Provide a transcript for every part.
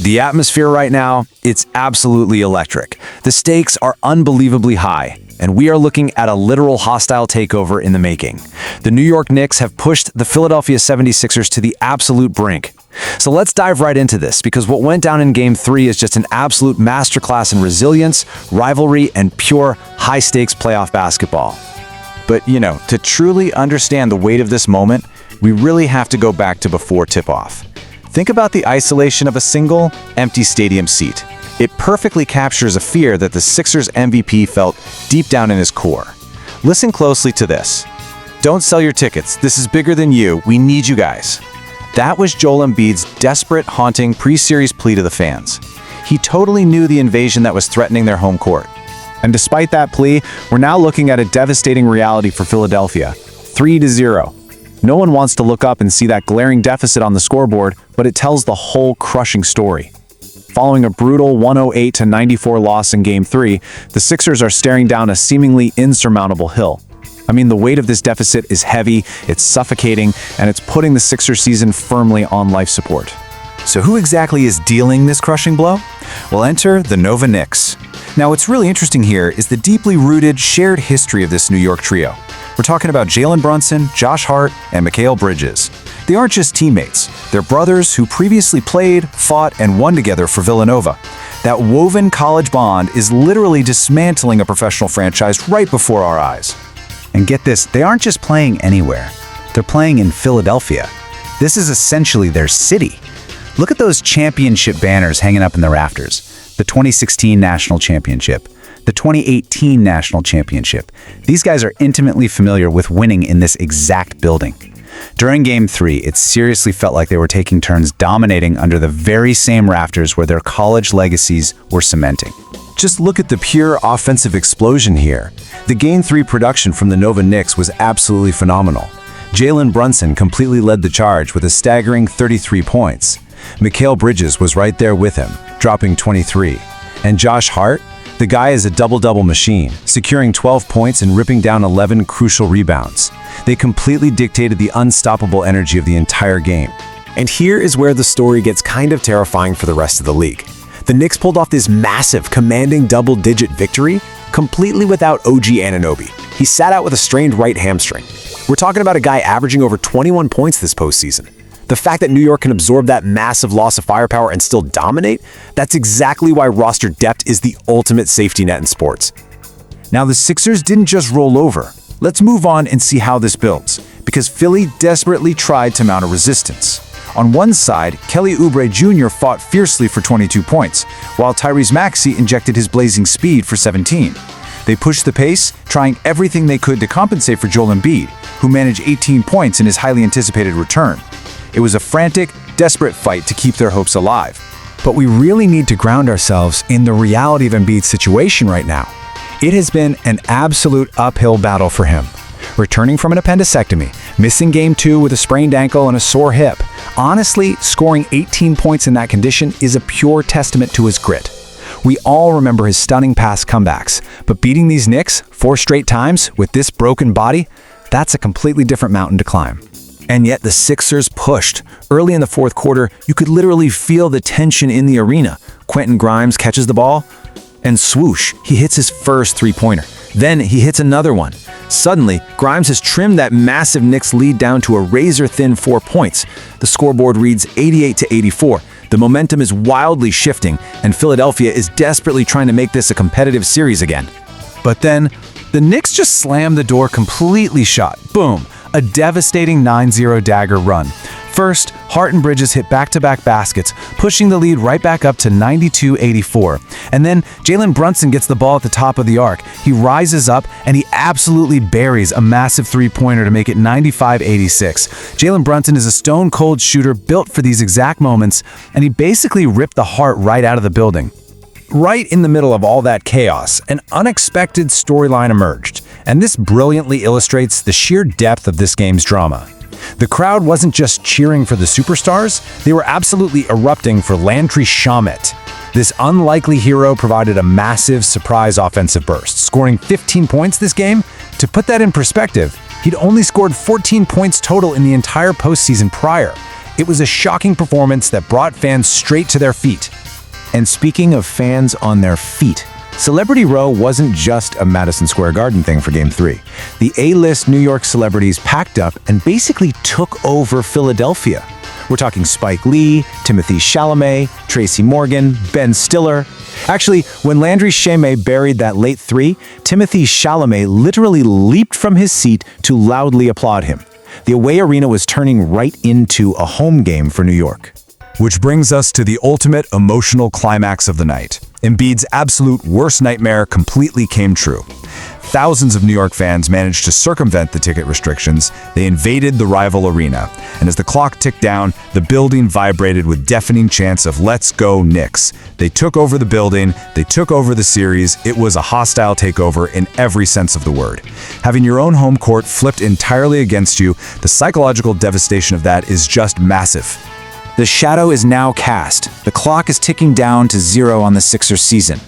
The atmosphere right now, it's absolutely electric. The stakes are unbelievably high, and we are looking at a literal hostile takeover in the making. The New York Knicks have pushed the Philadelphia 76ers to the absolute brink. So let's dive right into this, because what went down in Game 3 is just an absolute masterclass in resilience, rivalry, and pure high-stakes playoff basketball. But, to truly understand the weight of this moment, we really have to go back to before tip-off. Think about the isolation of a single, empty stadium seat. It perfectly captures a fear that the Sixers MVP felt deep down in his core. Listen closely to this. "Don't sell your tickets. This is bigger than you. We need you guys." That was Joel Embiid's desperate, haunting pre-series plea to the fans. He totally knew the invasion that was threatening their home court. And despite that plea, we're now looking at a devastating reality for Philadelphia. 3-0. No one wants to look up and see that glaring deficit on the scoreboard, but it tells the whole crushing story. Following a brutal 108-94 loss in Game 3, the Sixers are staring down a seemingly insurmountable hill. I mean, the weight of this deficit is heavy, it's suffocating, and it's putting the Sixers season firmly on life support. So who exactly is dealing this crushing blow? Well, enter the Nova Knicks. Now, what's really interesting here is the deeply rooted, shared history of this New York trio. We're talking about Jalen Brunson, Josh Hart, and Mikal Bridges. They aren't just teammates. They're brothers who previously played, fought, and won together for Villanova. That woven college bond is literally dismantling a professional franchise right before our eyes. And get this, they aren't just playing anywhere. They're playing in Philadelphia. This is essentially their city. Look at those championship banners hanging up in the rafters. The 2016 National Championship, the 2018 National Championship. These guys are intimately familiar with winning in this exact building. During Game 3, it seriously felt like they were taking turns dominating under the very same rafters where their college legacies were cementing. Just look at the pure offensive explosion here. The Game 3 production from the Nova Knicks was absolutely phenomenal. Jalen Brunson completely led the charge with a staggering 33 points. Mikal Bridges was right there with him, dropping 23. And Josh Hart? The guy is a double-double machine, securing 12 points and ripping down 11 crucial rebounds. They completely dictated the unstoppable energy of the entire game. And here is where the story gets kind of terrifying for the rest of the league. The Knicks pulled off this massive, commanding double-digit victory completely without OG Anunoby. He sat out with a strained right hamstring. We're talking about a guy averaging over 21 points this postseason. The fact that New York can absorb that massive loss of firepower and still dominate, that's exactly why roster depth is the ultimate safety net in sports. Now, the Sixers didn't just roll over. Let's move on and see how this builds, because Philly desperately tried to mount a resistance. On one side, Kelly Oubre Jr. fought fiercely for 22 points, while Tyrese Maxey injected his blazing speed for 17. They pushed the pace, trying everything they could to compensate for Joel Embiid, who managed 18 points in his highly anticipated return. It was a frantic, desperate fight to keep their hopes alive. But we really need to ground ourselves in the reality of Embiid's situation right now. It has been an absolute uphill battle for him. Returning from an appendectomy, missing Game 2 with a sprained ankle and a sore hip. Honestly, scoring 18 points in that condition is a pure testament to his grit. We all remember his stunning past comebacks, but beating these Knicks 4 straight times with this broken body, that's a completely different mountain to climb. And yet the Sixers pushed. Early in the fourth quarter, you could literally feel the tension in the arena. Quentin Grimes catches the ball, and swoosh, he hits his first three-pointer. Then he hits another one. Suddenly, Grimes has trimmed that massive Knicks lead down to a razor-thin 4 points. The scoreboard reads 88-84. The momentum is wildly shifting, and Philadelphia is desperately trying to make this a competitive series again. But then, the Knicks just slammed the door completely shut. Boom! A devastating 9-0 dagger run. First, Hart and Bridges hit back-to-back baskets, pushing the lead right back up to 92-84. And then Jalen Brunson gets the ball at the top of the arc. He rises up and he absolutely buries a massive three-pointer to make it 95-86. Jalen Brunson is a stone-cold shooter built for these exact moments, and he basically ripped the Hart right out of the building. Right in the middle of all that chaos, an unexpected storyline emerged, and this brilliantly illustrates the sheer depth of this game's drama. The crowd wasn't just cheering for the superstars, they were absolutely erupting for Landry Shamet. This unlikely hero provided a massive surprise offensive burst, scoring 15 points this game. To put that in perspective, he'd only scored 14 points total in the entire postseason prior. It was a shocking performance that brought fans straight to their feet. And speaking of fans on their feet, Celebrity Row wasn't just a Madison Square Garden thing for Game 3. The A-list New York celebrities packed up and basically took over Philadelphia. We're talking Spike Lee, Timothée Chalamet, Tracy Morgan, Ben Stiller. Actually, when Landry Shamet buried that late three, Timothée Chalamet literally leaped from his seat to loudly applaud him. The away arena was turning right into a home game for New York. Which brings us to the ultimate emotional climax of the night. Embiid's absolute worst nightmare completely came true. Thousands of New York fans managed to circumvent the ticket restrictions. They invaded the rival arena. And as the clock ticked down, the building vibrated with deafening chants of "Let's go Knicks." They took over the building. They took over the series. It was a hostile takeover in every sense of the word. Having your own home court flipped entirely against you, the psychological devastation of that is just massive. The shadow is now cast. The clock is ticking down to 0 on the Sixers season.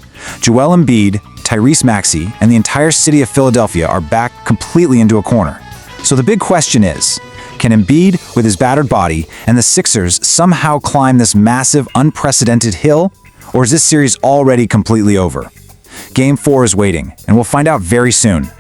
Joel Embiid, Tyrese Maxey, and the entire city of Philadelphia are back completely into a corner. So the big question is, can Embiid, with his battered body, and the Sixers somehow climb this massive, unprecedented hill? Or is this series already completely over? Game 4 is waiting, and we'll find out very soon.